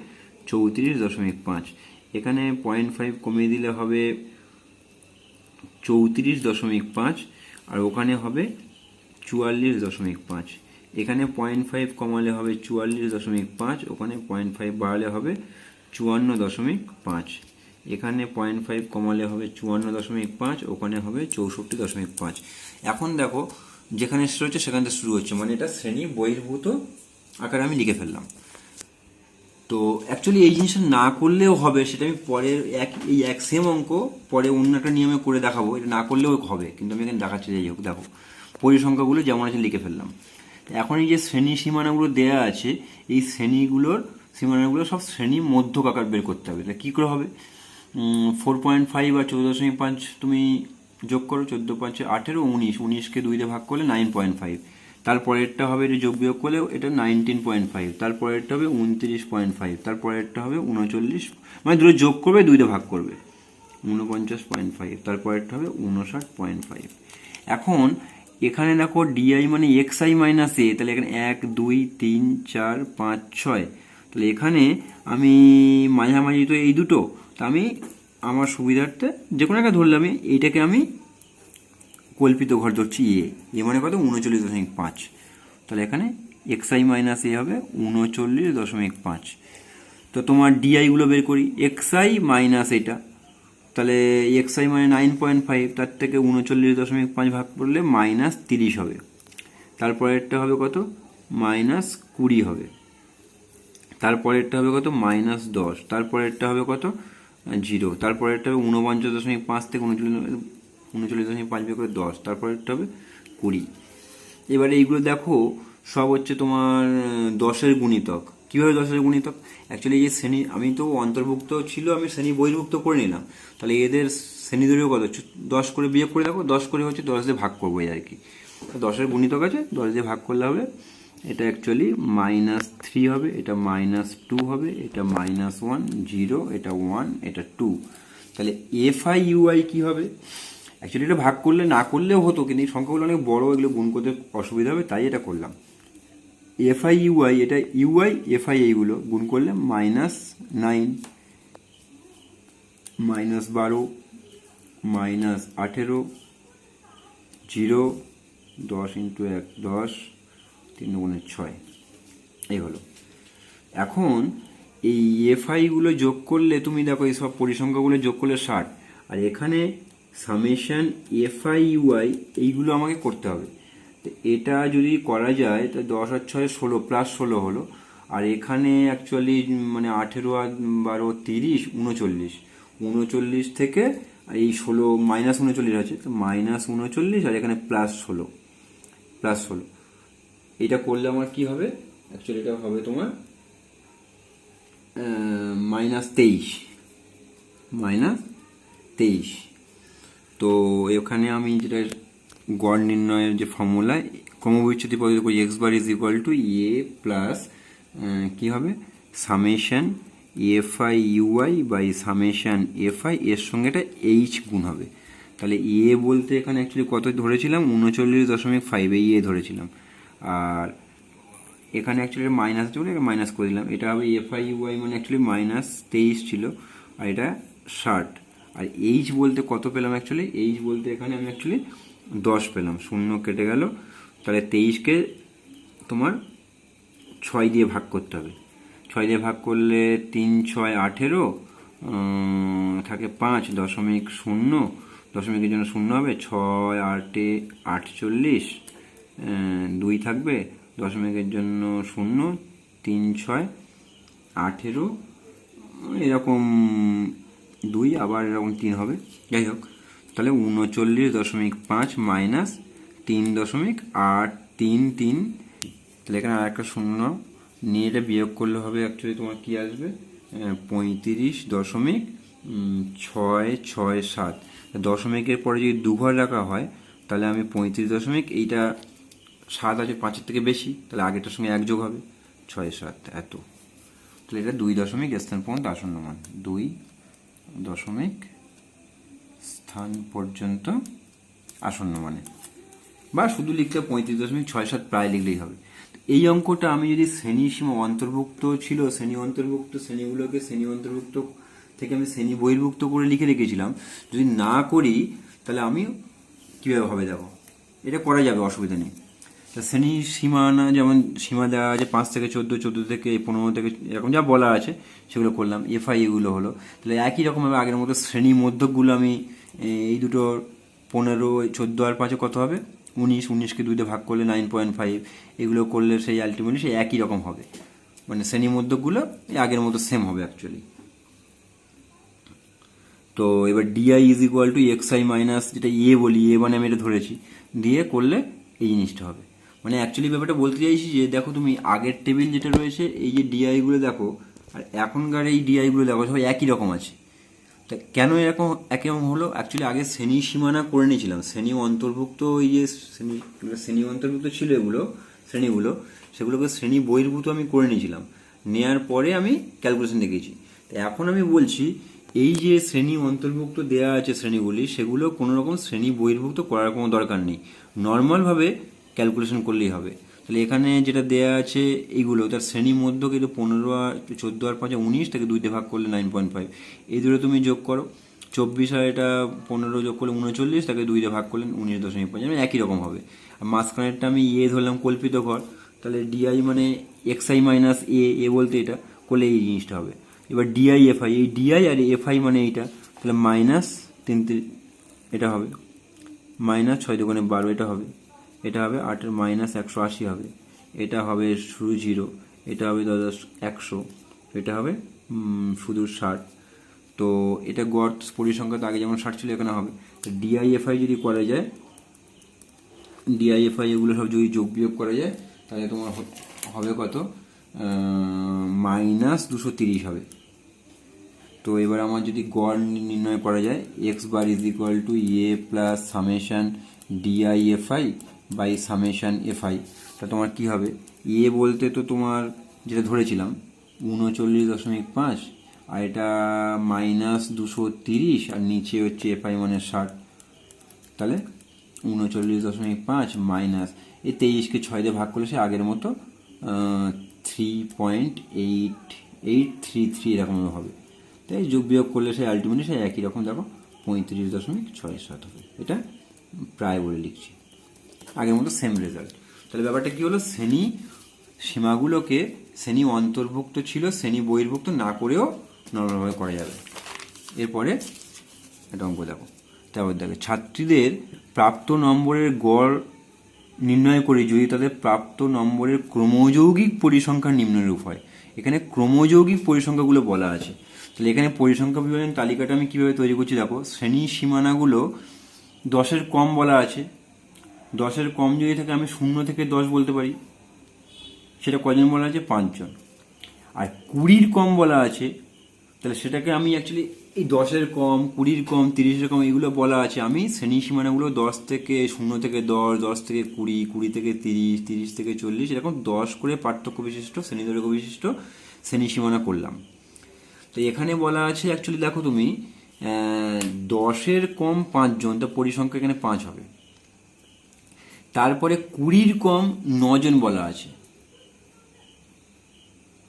34.5, এখানে 0.5 কমিয়ে দিলে হবে 34.5, আর ওখানে হবে 44.5, এখানে 0.5 কমালে হবে 44.5, ওখানে 0.5 বাড়ালে হবে 54.5, এখানে 0.5 কমালে হবে 54.5, ওখানে হবে 64.5। এখন দেখো যেখানে শুরু হচ্ছে সেখান থেকে শুরু হচ্ছে, মানে এটা শ্রেণী বহির্ভূত আকারে আমি লিখে ফেললাম। তো অ্যাকচুয়ালি এই জিনিসটা না করলেও হবে, সেটা আমি পরের এই এক সেম অঙ্ক পরে অন্য একটা নিয়মে করে দেখাবো, এটা না করলেও হবে, কিন্তু আমি এখানে দেখাচ্ছি। যাই হোক, দেখো পরিসংখ্যাগুলো যেমন আছে লিখে ফেললাম। এখন এই যে শ্রেণী সীমানাগুলো দেয়া আছে, এই শ্রেণীগুলোর সীমানাগুলো সব শ্রেণী মধ্যক আকার বের করতে হবে। তা কী করে হবে? 4.5 আর 14.5 তুমি যোগ করো, 14 5 18, 19, 19কে 2 দিয়ে ভাগ করলে 9.5, তারপরেরটা হবে এটা যোগ বিয়োগ করলে এটা 19.5, তারপরেরটা হবে 29.5, তারপরেরটা হবে 39, মানে দুটো যোগ করবে 2 দিয়ে ভাগ করবে 49.5, তারপরেরটা হবে 59.5। এখন এখানে দেখো ডিআই মানে এক্সআই মাইনাস এ, তাহলে এখানে 1 2 3 4 5 6, তাহলে এখানে আমি মাঝামাঝি তো এই দুটো, তা আমি আমার সুবিধার্থে যে কোনো একটা ধরলাম, এইটাকে আমি কল্পিত ঘর ধরছি এ মানে কত? 39.5, তাহলে এখানে এক্সআই মাইনাস এ হবে 39.5। তো তোমার ডিআইগুলো বের করি, এক্সআই মাইনাস এটা, তাহলে এক্সআই মানে 9.5, তার থেকে 39.5 ভাগ করলে -30 হবে, তারপরেরটা হবে কত? -20 হবে, তারপরেরটা হবে কত? -10, তারপরেরটা হবে কত? 0, তারপরেরটা হবে 49.5 থেকে 39.5 বিয়োগ করে 10, তারপরেরটা হবে 20। এবারে এইগুলো দেখো সব হচ্ছে তোমার 10-এর গুণিতক। কীভাবে 10-এর গুণিতক? অ্যাকচুয়ালি এই শ্রেণী আমি তো অন্তর্ভুক্ত ছিল, আমি শ্রেণী বহির্ভুক্ত করে নিলাম, তাহলে এদের শ্রেণী দৈর্ঘ্য কত? 10 করে বিয়োগ করে দেখো, 10 করে হচ্ছে 10 দিয়ে ভাগ করবো এই আর কি। 10-এর গুণিতক আছে, 10 দিয়ে ভাগ করলে হবে, এটা অ্যাকচুয়ালি -3 হবে, এটা -2 হবে, এটা -1 0, এটা 1, এটা 2, তাহলে এফআই ইউআই কী হবে? অ্যাকচুয়ালি এটা ভাগ করলে না করলেও হতো, কিন্তু এই সংখ্যাগুলো অনেক বড়, এগুলো গুণ করতে অসুবিধা হবে, তাই এটা করলাম। এফআই ইউআই, এটা ইউআই এফআই এইগুলো গুণ করলে -9, -12, -18, 0, 10 × 1 10, 3 × 6, এই হলো। এখন এই এফআইগুলো যোগ করলে তুমি দেখো এই সব পরিসংখ্যাগুলো যোগ করলে 60, আর এখানে সামেশন এফআই ইউআই এইগুলো আমাকে করতে হবে। তো এটা যদি করা যায় তো 10 আর 6 16, +16 হলো, আর এখানে অ্যাকচুয়ালি মানে 18 আর 12 30, 39, 39 থেকে এই 16 -39 আছে, তো -39, আর এখানে +16, এটা করলে আমার কি হবে? অ্যাকচুয়ালি এটা হবে তোমার -23। তো এখানে আমি যেটা গড় নির্ণয়ের যে ফর্মুলা ক্রমবিচ্যুতি পদ্ধতি করি, x bar is equal to A plus কী হবে? Summation FI UI by summation FI, এর সঙ্গে এটা এইচ গুণ হবে। তাহলে এ বলতে এখানে অ্যাকচুয়ালি কত ধরেছিলাম? 39.5, এই এ ধরেছিলাম, আর এখানে অ্যাকচুয়ালি মাইনাস ছিল, এটা মাইনাস করে দিলাম, এটা হবে এফআই ইউআই মানে অ্যাকচুয়ালি -23 ছিল, আর এটা 60, আর এইচ বলতে কত পেলাম? অ্যাকচুয়ালি এইচ বলতে এখানে আমি অ্যাকচুয়ালি 10 পেলাম, 0 কেটে গেল, তাহলে 23কে তোমার 6 দিয়ে ভাগ করতে হবে, 6 দিয়ে ভাগ করলে 3 6 18, থাকে 5, 0.0, দশমিকের জন্য 0 হবে, 6 8 48, 2 থাকবে, দশমিকের জন্য 0, 3 6 18, এরকম 2, আবার এরকম 3 হবে। যাই হোক, তাহলে 39.5 মাইনাস 3.833, তাহলে এখানে আর একটা 0 নিয়ে এটা বিয়োগ করলে হবে অ্যাকচুয়ালি তোমার কি আসবে? 35.667। দশমিকের পরে যদি দুঘর রাখা হয় তাহলে আমি 35 এইটা 7 আছে 5-এর থেকে বেশি, তাহলে আগেরটার সঙ্গে 1 যোগ হবে, 6 7 এত, তাহলে এটা 2 দশমিক স্থান পর্যন্ত আসন্ন মান, 2 দশমিক স্থান পর্যন্ত আসন্ন বা শুধু লিখতে 35.67 প্রায় লিখলেই হবে। এই অঙ্কটা আমি যদি শ্রেণী সীমা অন্তর্ভুক্ত ছিল, শ্রেণী অন্তর্ভুক্ত শ্রেণীগুলোকে শ্রেণী অন্তর্ভুক্ত থেকে আমি শ্রেণী বহির্ভুক্ত করে লিখে রেখেছিলাম, যদি না করি তাহলে আমি কীভাবে হবে দেখো, এটা করা যাবে, অসুবিধা নেই। তা শ্রেণীর সীমানা যেমন সীমা দেওয়া আছে 5 থেকে 14, 14 থেকে 15 থেকে এরকম যা বলা আছে সেগুলো করলাম, এফআই এগুলো হলো। তাহলে একই রকমভাবে আগের মতো শ্রেণী মধ্যকগুলো আমি এই দুটোর 15, 14 আর 5 কত হবে 19, 19কে 2 দিয়ে ভাগ করলে 9.5, এগুলো করলে সেই আলটিমেটলি সেই একই রকম হবে, মানে শ্রেণী মধ্যকগুলো এই আগের মতো সেম হবে অ্যাকচুয়ালি। তো এবার d i is equal to x i minus, যেটা এ বলি, এ মানে আমি এটা ধরেছি, দিয়ে করলে এই জিনিসটা হবে। মানে অ্যাকচুয়ালি ব্যাপারটা বলতে চাইছি যে দেখো তুমি আগের টেবিল যেটা রয়েছে এই যে ডিআইগুলো দেখো আর এখনকার এই ডিআইগুলো দেখো সবাই একই রকম আছে। তা কেন এরকম একই রকম হলো, অ্যাকচুয়ালি আগে শ্রেণী সীমানা করে নিয়েছিলাম, শ্রেণী অন্তর্ভুক্ত এই যে শ্রেণী অন্তর্ভুক্ত ছিল এগুলো শ্রেণীগুলো, সেগুলোকে শ্রেণী বহির্ভূত আমি করে নিয়েছিলাম, নেয়ার পরে আমি ক্যালকুলেশন দেখিয়েছি। তো এখন আমি বলছি এই যে শ্রেণী অন্তর্ভুক্ত দেয়া আছে শ্রেণীগুলি, সেগুলো কোনো রকম শ্রেণী বহির্ভুক্ত করার কোনো দরকার নেই, নর্মালভাবে ক্যালকুলেশন করলেই হবে। তাহলে এখানে যেটা দেয়া আছে এইগুলো তার শ্রেণী মধ্যক, এটা 15 আর 14 আর 5 19, তাকে 2 দিয়ে ভাগ করলে 9.5, এই দুটো তুমি যোগ করো, 24 আর এটা 15 যোগ করলে 39, তাকে 2 দিয়ে ভাগ করলেন 19.5, একই রকম হবে। আর মাঝখানেরটা আমি এ ধরলাম কল্পিত ঘর, তাহলে ডিআই মানে এক্সআই মাইনাস এ বলতে এটা করলে এই জিনিসটা হবে। এবার ডিআই এফআই, এই ডিআই আর এফআই মানে এইটা, তাহলে মাইনাস 3 এটা হবে, মাইনাস 6 দুগুণে 12 এটা হবে, এটা হবে 8 এর মাইনাস 180 হবে, এটা হবে শুধু 0, এটা হবে 10 100, এটা হবে শুধু 60। তো এটা গড় পরিসংখ্যা তো আগে যেমন 60 ছিল এখানে হবে। তো ডিআইএফআই যদি করা যায়, ডিআইএফআই এগুলো সব যদি যোগ বিয়োগ করা যায় তাহলে তোমার হবে কত, মাইনাস 230 হবে। তো এবার আমার যদি গড় নির্ণয় করা যায়, x bar is equal to A plus summation d i f i by summation f i, তা তোমার কী হবে, এ বলতে তো তোমার যেটা ধরেছিলাম 39.5, আর এটা মাইনাস 230, আর নিচে হচ্ছে এফআই মানে 60, তাহলে 39.5 মাইনাস এই 23কে 6 দিয়ে ভাগ করলে সে আগের মতো 3.8833 এরকম হবে। তাই যোগ বিয়োগ করলে সে আলটিমেটলি সে একই রকম দেখো 35.67 হবে। এটা প্রায় বলে লিখছি, আগের মতো সেম রেজাল্ট। তাহলে ব্যাপারটা কি হলো, শ্রেণী সীমাগুলোকে শ্রেণী অন্তর্ভুক্ত ছিল শ্রেণী বহির্ভুক্ত না করেও নর্মালভাবে করা যাবে। এরপরে এটা অঙ্ক দেখো, তারপর দেখো ছাত্রীদের প্রাপ্ত নম্বরের গড় নির্ণয় করে যদি তাদের প্রাপ্ত নম্বরের ক্রমযৌগিক পরিসংখ্যা নিম্নরূপ হয়। এখানে ক্রমযৌগিক পরিসংখ্যাগুলো বলা আছে। তাহলে এখানে পরিসংখ্যা বিভাজন তালিকাটা আমি কীভাবে তৈরি করছি দেখো, শ্রেণী সীমানাগুলো 10-এর কম বলা আছে, 10-এর কম যদি থাকে আমি 0 থেকে 10 বলতে পারি, সেটা কজন বলা আছে 5 জন। আর 20-র কম বলা আছে, তাহলে সেটাকে আমি অ্যাকচুয়ালি এই 10-এর কম, 20-র কম, 30-এর কম এগুলো বলা আছে, আমি শ্রেণী সীমানাগুলো 10 থেকে 0 থেকে 10, 10 থেকে 20, 20 থেকে 30, 30 থেকে 40 এরকম 10 করে পার্থক্য বিশিষ্ট শ্রেণী দৈর্ঘ্য বিশিষ্ট শ্রেণী সীমানা করলাম। তো এখানে বলা আছে অ্যাকচুয়ালি দেখো তুমি 10-এর কম 5 জন, তো পরিসংখ্যা এখানে 5 হবে। তারপরে 20-র কম 9 জন বলা আছে,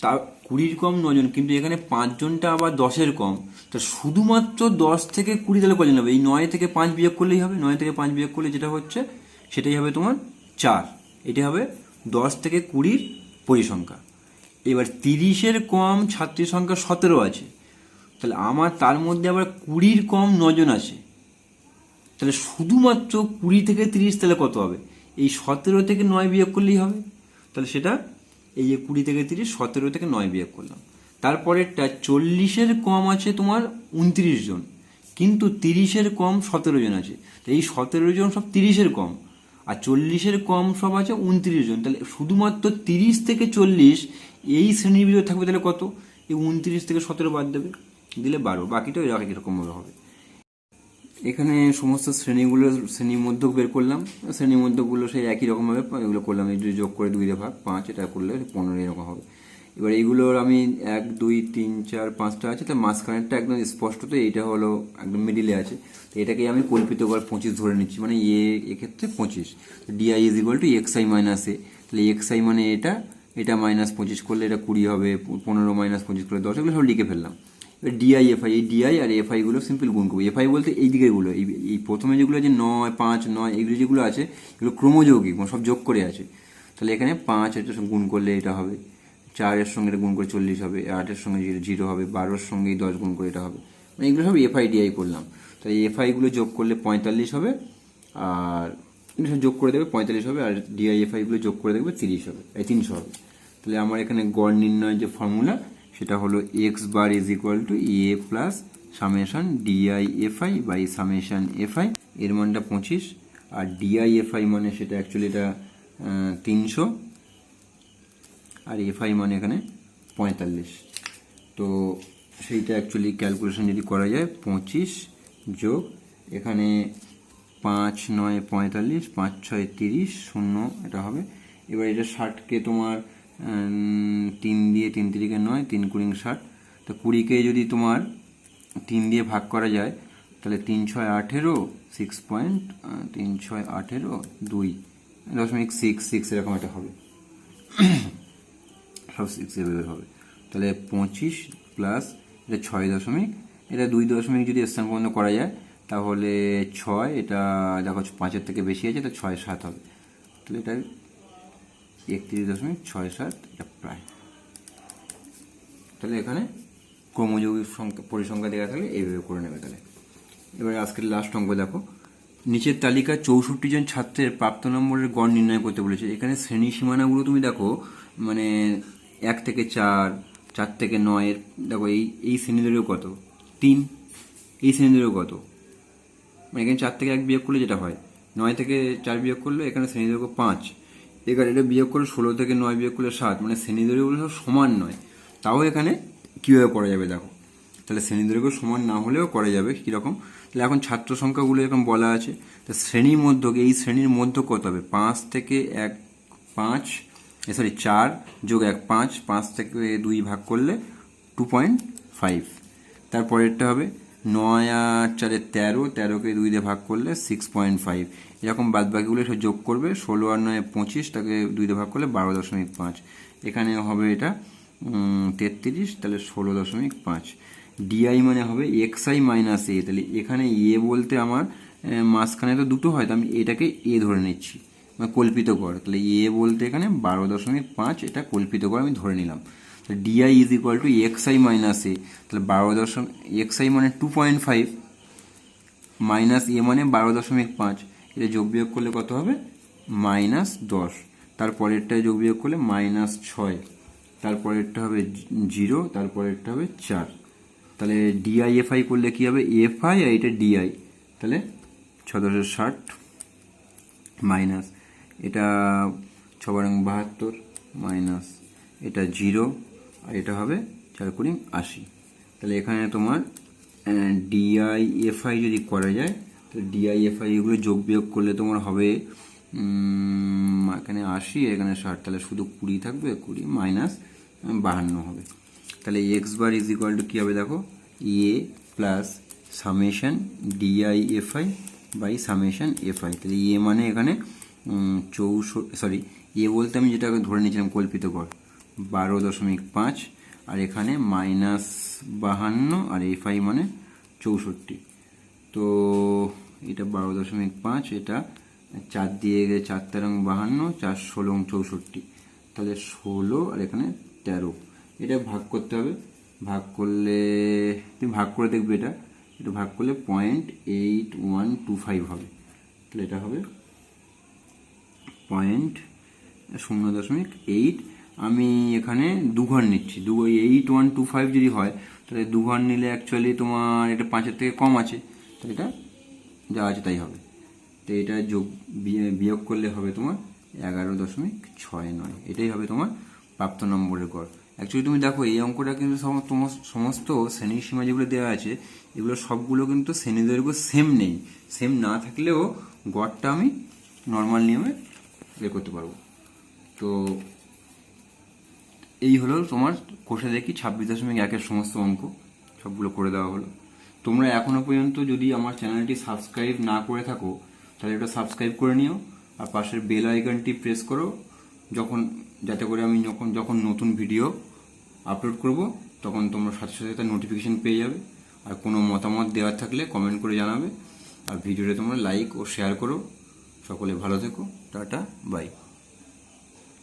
তা 20-র কম 9 জন, কিন্তু এখানে 5 জনটা আবার 10-এর কম, তা শুধুমাত্র 10 থেকে 20 তাহলে কজন হবে, এই 9 থেকে 5 বিয়োগ করলেই হবে, 9 থেকে 5 বিয়োগ করলে যেটা হচ্ছে সেটাই হবে তোমার 4, এটা হবে 10 থেকে 20-র পরিসংখ্যা। এবার 30-এর কম ছাত্রীর সংখ্যা 17 আছে, তাহলে আমার তার মধ্যে আবার 20-র কম 9 জন আছে, তাহলে শুধুমাত্র 20 থেকে 30 তাহলে কত হবে, এই 17 থেকে 9 বিয়োগ করলেই হবে, তাহলে সেটা এই যে 20 থেকে 30, 17 থেকে 9 বিয়োগ করলাম। তারপরেরটা 40-এর কম আছে তোমার 29 জন, কিন্তু 30-এর কম 17 জন আছে, তো এই 17 জন সব 30-এর কম, আর 40-এর কম সব আছে 29 জন, তাহলে শুধুমাত্র 30 থেকে 40 এই শ্রেণীর ভিতরে থাকবে, তাহলে কত, এই 29 থেকে 17 বাদ দেবে, দিলে 12, বাকিটা এরকমভাবে হবে। এখানে সমস্ত শ্রেণীগুলো শ্রেণী মধ্যক বের করলাম, শ্রেণী মধ্যকগুলো সেই একই রকমভাবে এগুলো করলাম, এই যোগ করে 2 দিয়ে ভাগ 5, এটা করলে 15 এরকম হবে। এবার এইগুলোর আমি 1 2 3 4 5টা আছে, তো মাঝখানেরটা একদম স্পষ্ট, তো এইটা হলো একদম মিডিলে আছে, তো এটাকে আমি কল্পিত গড় 25 ধরে নিচ্ছি, মানে এক্ষেত্রে 25। D I is equal to X I minus A, তাহলে এক্স আই মানে এটা, এটা মাইনাস 25 করলে এটা 20 হবে, 15 মাইনাস 25 করলে 10, এগুলো সব লিখে ফেললাম। এবার ডিআই এফআই, এই ডিআই আর এফআই গুলো সিম্পল গুণ করবো। এফআই বলতে এই দিকেরগুলো, এই প্রথমে যেগুলো আছে 9 5 9 এগুলো যেগুলো আছে এগুলো ক্রমযৌগিক, মানে সব যোগ করে আছে। তাহলে এখানে 5 এটা গুণ করলে এটা হবে, 4-এর সঙ্গে এটা গুণ করে 40 হবে, 8-এর সঙ্গে 0 হবে, 12-এর সঙ্গে 10 গুণ করে এটা হবে, মানে এগুলো সব এফআই ডিআই করলাম। তাহলে এফআই গুলো যোগ করলে 45 হবে, আর যোগ করে দেবে 45 হবে, আর ডিআই এফআই গুলো যোগ করে দেখবে 30 হবে, 300 হবে। তাহলে আমার এখানে গড় নির্ণয়ের যে ফর্মুলা সেটা হলো x bar is equal to A plus summation DI FI by summation FI, এর মানটা 25, আর ডিআই এফআই মানে সেটা অ্যাকচুয়ালি এটা 300, আর এফআই মানে এখানে 45। তো সেইটা অ্যাকচুয়ালি ক্যালকুলেশন যদি করা যায় 25 যোগ এখানে 5 9 45, 5 6 30, 0 এটা হবে। এবার এটা 60কে তোমার 3 দিয়ে, 3 3 9, 3 20 60, তো 20কে যদি তোমার 3 দিয়ে ভাগ করা যায় তাহলে 3 6 18, 3 6 18 2.66 এরকম একটা হবে, সব 6 এভাবে হবে। তাহলে 25 প্লাস এটা 6 এটা 2 যদি স্থান পর্যন্ত করা যায় তাহলে 6, এটা দেখো 5-এর থেকে বেশি আছে, তো 6 7 হবে, তাহলে এটা 31.67 এটা প্রায়। তাহলে এখানে ক্রমযৌগিক সংখ্যা পরিসংখ্যা দেওয়া থাকলে এইভাবে করে নেবে। তাহলে এবারে আজকের লাস্ট অঙ্ক দেখো, নিচের তালিকায় 64 জন ছাত্রের প্রাপ্ত নম্বরের গড় নির্ণয় করতে বলেছে। এখানে শ্রেণী সীমানাগুলো তুমি দেখো, মানে 1 থেকে 4, 4 থেকে 9, দেখো এই শ্রেণীদেরও কত 3, এই শ্রেণীদেরও কত, মানে এখানে 4 থেকে 1 বিয়োগ করলে যেটা হয়, 9 থেকে 4 বিয়োগ করলে এখানে শ্রেণীদৈর্ঘ্য 5, এখানে এটা বিয়োগ করে 16 থেকে 9 বিয়োগ করলে 7, মানে শ্রেণীদৈর্ঘ্যগুলো সব সমান নয়। তাও এখানে কীভাবে করা যাবে দেখো, তাহলে শ্রেণীদৈর্ঘ্য সমান না হলেও করা যাবে কীরকম। তাহলে এখন ছাত্র সংখ্যাগুলো এরকম বলা আছে, তো শ্রেণীর মধ্যে, এই শ্রেণীর মধ্যে কত হবে, 5 থেকে 1 5, 4 যোগ 1 5, 5 থেকে 2 ভাগ করলে 2.5, তারপরেরটা হবে 9 আর 4 13, 13কে 2 দিয়ে ভাগ করলে 6.5, এরকম বাদবাকিগুলো সব যোগ করবে, 16 আর 9 25, তাকে 2 দিয়ে ভাগ করলে 12.5, এখানে হবে এটা 33, তাহলে 16.5। ডিআই মানে হবে এক্স আই মাইনাস এ, তাহলে এখানে এ বলতে আমার মাঝখানে তো দুটো হয়, তো আমি এটাকে এ ধরে নিচ্ছি, মানে কল্পিত গড়। তাহলে এ বলতে এখানে 12.5, এটা কল্পিত গড় আমি ধরে নিলাম। তাহলে D I is equal to X I minus A, তাহলে 12, এক্স আই মানে 2.5 মাইনাস এ মানে 12.5, এটা যোগ বিয়োগ করলে কত হবে -10, তারপরেরটা যোগ বিয়োগ করলে -6, তারপরেরটা হবে 0, তারপরেরটা হবে 4। তাহলে ডিআই এফআই করলে কি হবে, এফআই আর এটা ডিআই, তাহলে 6×60 মাইনাস এটা 6×72 মাইনাস এটা 0, আর এটা হবে 4×80। তাহলে এখানে তোমার ডিআই এফআই যদি করা যায়, তো ডিআই এফআই এগুলো যোগ বিয়োগ করলে তোমার হবে এখানে 80, এখানে 60, তাহলে শুধু 20 থাকবে, 20 মাইনাস 52 হবে। তাহলে X bar is equal to কী হবে দেখো, A plus summation DI FI by summation FI. তাহলে এ মানে এখানে 64, এ বলতে আমি যেটা ধরে নিয়েছিলাম কল্পিত গড় 12.5, আর এখানে -52, আর এফআই মানে 64। তো এটা 12.5, এটা 4 দিয়ে 4 13 52, 4 16 64, তাহলে 16, আর এখানে 13, এটা ভাগ করতে হবে, ভাগ করলে তুমি ভাগ করে দেখবে, এটা ভাগ করলে 0.8125 হবে, তাহলে এটা হবে 0.8। আমি এখানে 2 ঘর নিচ্ছি, 8125 যদি হয় তাহলে 2 ঘর নিলে অ্যাকচুয়ালি তোমার এটা 5-এর থেকে কম আছে, তাহলে এটা যা আছে তাই হবে। তো এটা যোগ বিয়োগ করলে হবে তোমার 11.69, এটাই হবে তোমার প্রাপ্ত নম্বরের গড়। অ্যাকচুয়ালি তুমি দেখো এই অঙ্কটা কিন্তু সমস্ত শ্রেণীর সীমা যেগুলো দেওয়া আছে এগুলো সবগুলো কিন্তু শ্রেণীদৈর্ঘ্য সেম নেই, সেম না থাকলেও গড়টা আমি নর্মাল নিয়মে বের করতে পারবো। তো এই হলো তোমার কোষে দেখি 26.1-এর সমস্ত অঙ্ক সবগুলো করে দেওয়া হলো। তোমরা এখনো পর্যন্ত যদি আমার চ্যানেলটি সাবস্ক্রাইব না করে থাকো তাহলে এটা সাবস্ক্রাইব করে নিও, আর পাশের বেল আইকনটি প্রেস করো যাতে করে আমি যখন নতুন ভিডিও আপলোড করব তখন তোমরা সাথে সাথে তার নোটিফিকেশন পেয়ে যাবে। আর কোনো মতামত দেওয়ার থাকলে কমেন্ট করে জানাবে, আর ভিডিওটা তোমরা লাইক ও শেয়ার করো। সকলে ভালো থেকো, টাটা, বাই।